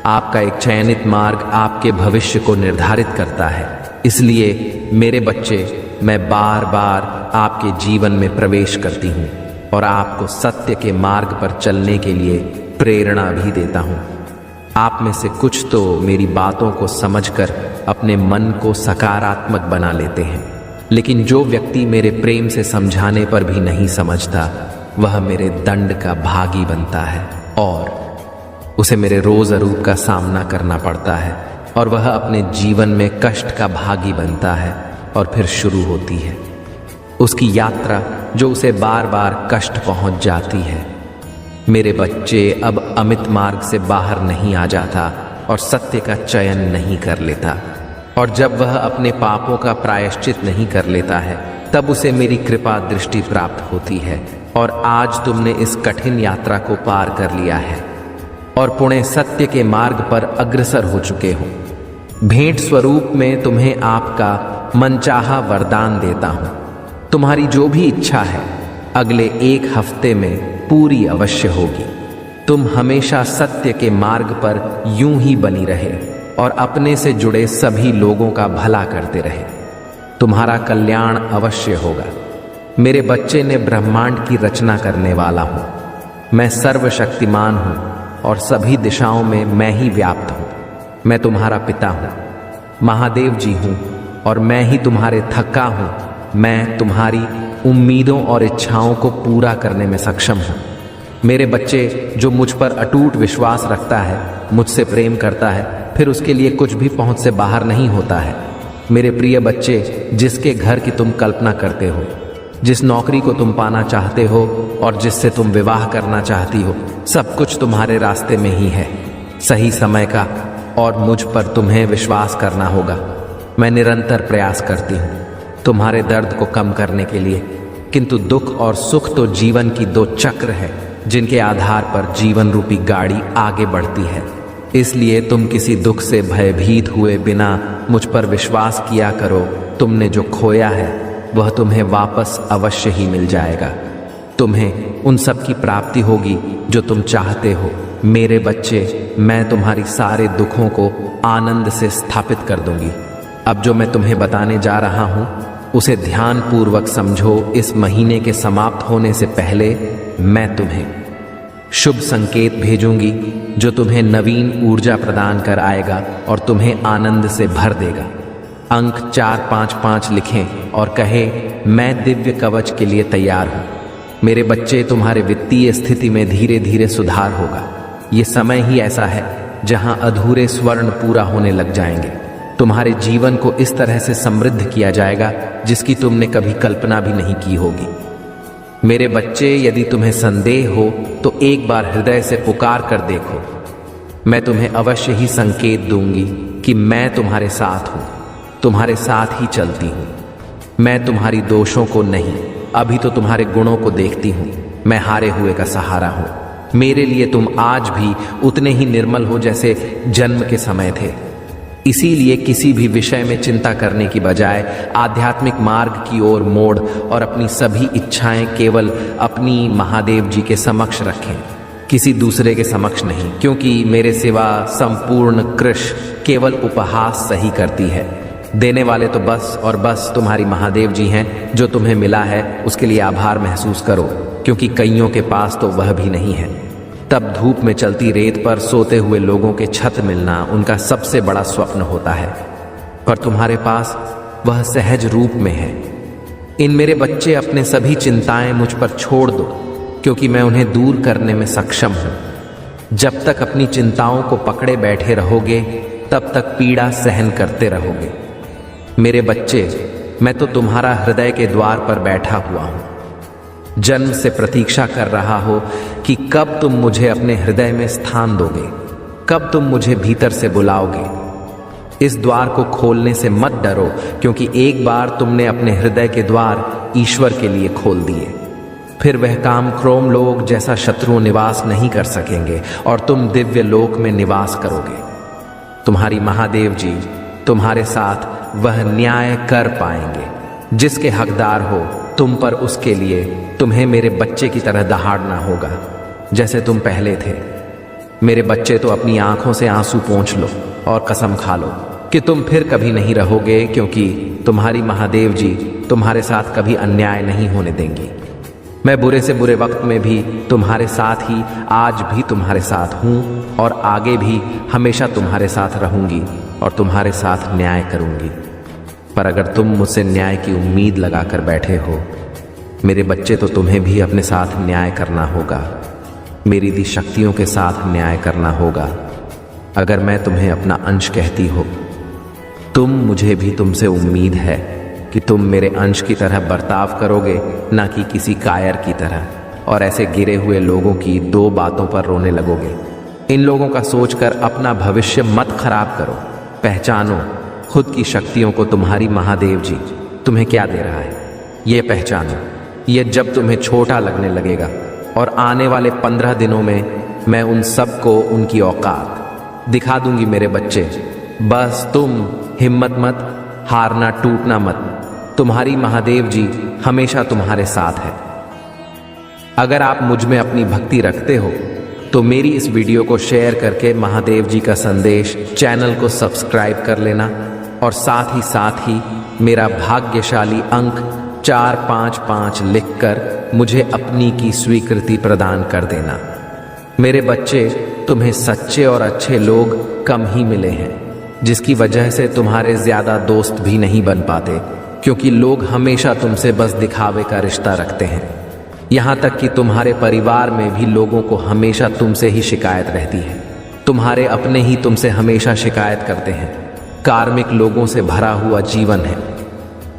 आपका एक चयनित मार्ग आपके भविष्य को निर्धारित करता है। इसलिए मेरे बच्चे, मैं बार बार आपके जीवन में प्रवेश करती हूँ और आपको सत्य के मार्ग पर चलने के लिए प्रेरणा भी देता हूँ। आप में से कुछ तो मेरी बातों को समझकर अपने मन को सकारात्मक बना लेते हैं, लेकिन जो व्यक्ति मेरे प्रेम से समझाने पर भी नहीं समझता, वह मेरे दंड का भागी बनता है और उसे मेरे रोज अरूप का सामना करना पड़ता है और वह अपने जीवन में कष्ट का भागी बनता है। और फिर शुरू होती है उसकी यात्रा, जो उसे बार बार कष्ट पहुंच जाती है। मेरे बच्चे, अब अमित मार्ग से बाहर नहीं आ जाता और सत्य का चयन नहीं कर लेता। और जब वह अपने पापों का प्रायश्चित नहीं कर लेता है, तब उसे मेरी कृपा दृष्टि प्राप्त होती है। और आज तुमने इस कठिन यात्रा को पार कर लिया है और पुणे सत्य के मार्ग पर अग्रसर हो चुके हो। भेंट स्वरूप में तुम्हें आपका मनचाहा वरदान देता हूं। तुम्हारी जो भी इच्छा है अगले 1 हफ्ते में पूरी अवश्य होगी। तुम हमेशा सत्य के मार्ग पर यूं ही बनी रहे और अपने से जुड़े सभी लोगों का भला करते रहे। तुम्हारा कल्याण अवश्य होगा। मेरे बच्चे ने ब्रह्मांड की रचना करने वाला हूं। मैं सर्वशक्तिमान हूं और सभी दिशाओं में मैं ही व्याप्त हूं। मैं तुम्हारा पिता हूं, महादेव जी हूं और मैं ही तुम्हारे थक्का हूं। मैं तुम्हारी उम्मीदों और इच्छाओं को पूरा करने में सक्षम हूं। मेरे बच्चे, जो मुझ पर अटूट विश्वास रखता है, मुझसे प्रेम करता है, फिर उसके लिए कुछ भी पहुंच से बाहर नहीं होता है। मेरे प्रिय बच्चे, जिसके घर की तुम कल्पना करते हो, जिस नौकरी को तुम पाना चाहते हो और जिससे तुम विवाह करना चाहती हो, सब कुछ तुम्हारे रास्ते में ही है। सही समय का और मुझ पर तुम्हें विश्वास करना होगा। मैं निरंतर प्रयास करती हूँ तुम्हारे दर्द को कम करने के लिए, किंतु दुख और सुख तो जीवन की 2 चक्र है जिनके आधार पर जीवन रूपी गाड़ी आगे बढ़ती है। इसलिए तुम किसी दुख से भयभीत हुए बिना मुझ पर विश्वास किया करो। तुमने जो खोया है वह तुम्हें वापस अवश्य ही मिल जाएगा। तुम्हें उन सब की प्राप्ति होगी जो तुम चाहते हो। मेरे बच्चे, मैं तुम्हारी सारे दुखों को आनंद से स्थापित कर दूंगी। अब जो मैं तुम्हें बताने जा रहा हूं, उसे ध्यान पूर्वक समझो। इस महीने के समाप्त होने से पहले मैं तुम्हें शुभ संकेत भेजूंगी जो तुम्हें नवीन ऊर्जा प्रदान कर आएगा और तुम्हें आनंद से भर देगा। अंक 455 लिखें और कहे, मैं दिव्य कवच के लिए तैयार हूं। मेरे बच्चे, तुम्हारे वित्तीय स्थिति में धीरे धीरे सुधार होगा। ये समय ही ऐसा है जहां अधूरे स्वर्ण पूरा होने लग जाएंगे। तुम्हारे जीवन को इस तरह से समृद्ध किया जाएगा जिसकी तुमने कभी कल्पना भी नहीं की होगी। मेरे बच्चे, यदि तुम्हें संदेह हो तो एक बार हृदय से पुकार कर देखो। मैं तुम्हें अवश्य ही संकेत दूंगी कि मैं तुम्हारे साथ हूं, तुम्हारे साथ ही चलती हूं। मैं तुम्हारी दोषों को नहीं, अभी तो तुम्हारे गुणों को देखती हूं। मैं हारे हुए का सहारा हूं। मेरे लिए तुम आज भी उतने ही निर्मल हो जैसे जन्म के समय थे। इसीलिए किसी भी विषय में चिंता करने की बजाय आध्यात्मिक मार्ग की ओर मोड़ और अपनी सभी इच्छाएं केवल अपनी महादेव जी के समक्ष रखें, किसी दूसरे के समक्ष नहीं, क्योंकि मेरे सिवा संपूर्ण कृष केवल उपहास सही करती है। देने वाले तो बस और बस तुम्हारी महादेव जी हैं। जो तुम्हें मिला है उसके लिए आभार महसूस करो, क्योंकि कईयों के पास तो वह भी नहीं है। तब धूप में चलती रेत पर सोते हुए लोगों के छत मिलना उनका सबसे बड़ा स्वप्न होता है, पर तुम्हारे पास वह सहज रूप में है। इन मेरे बच्चे, अपने सभी चिंताएं मुझ पर छोड़ दो, क्योंकि मैं उन्हें दूर करने में सक्षम हूं। जब तक अपनी चिंताओं को पकड़े बैठे रहोगे तब तक पीड़ा सहन करते रहोगे। मेरे बच्चे, मैं तो तुम्हारा हृदय के द्वार पर बैठा हुआ हूं। जन्म से प्रतीक्षा कर रहा हो कि कब तुम मुझे अपने हृदय में स्थान दोगे, कब तुम मुझे भीतर से बुलाओगे। इस द्वार को खोलने से मत डरो, क्योंकि एक बार तुमने अपने हृदय के द्वार ईश्वर के लिए खोल दिए, फिर वह काम क्रोम लोक जैसा शत्रु निवास नहीं कर सकेंगे और तुम दिव्य लोक में निवास करोगे। तुम्हारी महादेव जी तुम्हारे साथ वह न्याय कर पाएंगे। जिसके हकदार हो तुम पर, उसके लिए तुम्हें मेरे बच्चे की तरह दहाड़ना होगा, जैसे तुम पहले थे। मेरे बच्चे, तो अपनी आंखों से आंसू पोंछ लो और कसम खा लो कि तुम फिर कभी नहीं रहोगे, क्योंकि तुम्हारी महादेव जी तुम्हारे साथ कभी अन्याय नहीं होने देंगी। मैं बुरे से बुरे वक्त में भी तुम्हारे साथ ही आज भी तुम्हारे साथ हूं और आगे भी हमेशा तुम्हारे साथ रहूंगी और तुम्हारे साथ न्याय करूंगी। पर अगर तुम मुझसे न्याय की उम्मीद लगाकर बैठे हो मेरे बच्चे, तो तुम्हें भी अपने साथ न्याय करना होगा, मेरी दी शक्तियों के साथ न्याय करना होगा। अगर मैं तुम्हें अपना अंश कहती हो, मुझे भी तुमसे उम्मीद है कि तुम मेरे अंश की तरह बर्ताव करोगे, ना कि किसी कायर की तरह, और ऐसे गिरे हुए लोगों की दो बातों पर रोने लगोगे। इन लोगों का सोचकर अपना भविष्य मत खराब करो। पहचानो खुद की शक्तियों को। तुम्हारी महादेव जी तुम्हें क्या दे रहा है, ये पहचानो। ये जब तुम्हें छोटा लगने लगेगा, और आने वाले 15 दिनों में मैं उन सबको उनकी औकात दिखा दूंगी। मेरे बच्चे, बस तुम हिम्मत मत हारना, टूटना मत। तुम्हारी महादेव जी हमेशा तुम्हारे साथ है। अगर आप मुझ में अपनी भक्ति रखते हो तो मेरी इस वीडियो को शेयर करके महादेव जी का संदेश चैनल को सब्सक्राइब कर लेना, और साथ ही मेरा भाग्यशाली अंक 455 लिखकर मुझे अपनी की स्वीकृति प्रदान कर देना। मेरे बच्चे, तुम्हें सच्चे और अच्छे लोग कम ही मिले हैं, जिसकी वजह से तुम्हारे ज्यादा दोस्त भी नहीं बन पाते, क्योंकि लोग हमेशा तुमसे बस दिखावे का रिश्ता रखते हैं। यहाँ तक कि तुम्हारे परिवार में भी लोगों को हमेशा तुमसे ही शिकायत रहती है। तुम्हारे अपने ही तुमसे हमेशा शिकायत करते हैं। कार्मिक लोगों से भरा हुआ जीवन है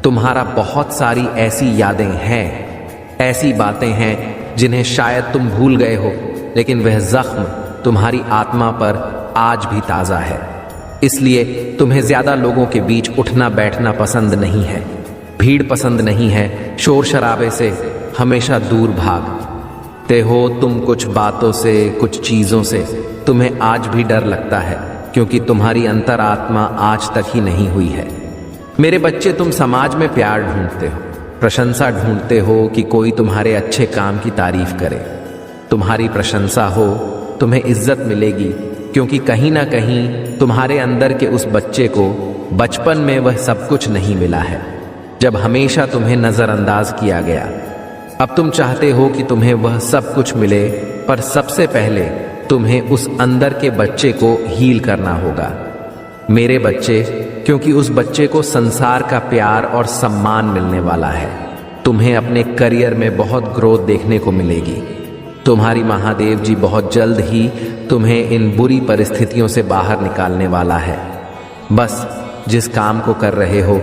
तुम्हारा। बहुत सारी ऐसी यादें हैं, ऐसी बातें हैं जिन्हें शायद तुम भूल गए हो, लेकिन वह जख्म तुम्हारी आत्मा पर आज भी ताज़ा है। इसलिए तुम्हें ज्यादा लोगों के बीच उठना बैठना पसंद नहीं है, भीड़ पसंद नहीं है, शोर शराबे से हमेशा दूर भागते हो तुम। कुछ बातों से, कुछ चीजों से तुम्हें आज भी डर लगता है, क्योंकि तुम्हारी अंतरात्मा आज तक ही नहीं हुई है। मेरे बच्चे, तुम समाज में प्यार ढूंढते हो, प्रशंसा ढूंढते हो कि कोई तुम्हारे अच्छे काम की तारीफ करे। तुम्हारी प्रशंसा हो, तुम्हें इज्जत मिलेगी, क्योंकि कहीं ना कहीं तुम्हारे अंदर के उस बच्चे को बचपन में वह सब कुछ नहीं मिला है, जब हमेशा तुम्हें नजरअंदाज किया गया। अब तुम चाहते हो कि तुम्हें वह सब कुछ मिले, पर सबसे पहले तुम्हें उस अंदर के बच्चे को हील करना होगा। मेरे बच्चे, क्योंकि उस बच्चे को संसार का प्यार और सम्मान मिलने वाला है। तुम्हें अपने करियर में बहुत ग्रोथ देखने को मिलेगी। तुम्हारी महादेव जी बहुत जल्द ही तुम्हें इन बुरी परिस्थितियों से बाहर निकालने वाला है। बस जिस काम को कर रहे हो